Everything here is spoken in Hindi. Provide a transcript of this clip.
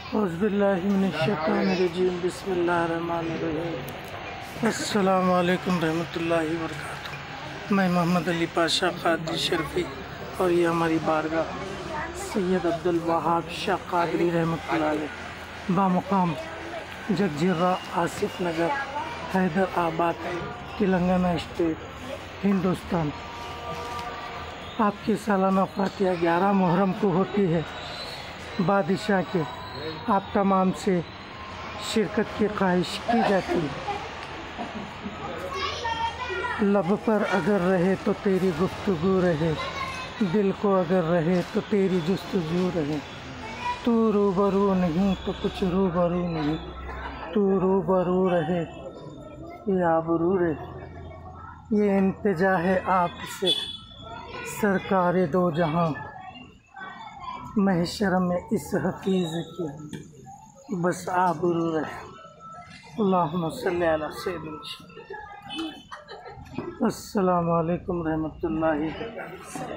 औज़ुबिल्लाहिमिनश्शैतानिर्रजीम बिस्मिल्लाहिर्रहमानिर्रहीम। अस्सलामु अलैकुम रहमतुल्लाहि व बरकातुहू। मैं मोहम्मद अली पाशा क़ादरी शरफ़ी और ये हमारी बारगाह सैयद अब्दुल वहाब शाह क़ादरी रहमतुल्लाह अलैह बामुक़ाम जगजीरा आसिफ नगर हैदराबाद तेलंगाना स्टेट हिंदुस्तान। आपकी सालाना फ़ातिहा 11 मुहर्रम को होती है। बादशाह के आप तमाम से शिरकत की ख्वाहिश की जाती है। लब पर अगर रहे तो तेरी गुफ्तगू रहे, दिल को अगर रहे तो तेरी जुस्तजू रहे। तू रूबरू नहीं तो कुछ रूबरू नहीं, तू रूबरू रहे ये आबरू रहे। ये इंतजा है आपसे सरकारे दो जहां, महशर में इस हफीज़ की बस आबरू रहे। अल्लाहुम्मा सल्ली अला सय्यिदिना। अस्सलामु अलैकुम रहमतुल्लाहि व बरकातुहू।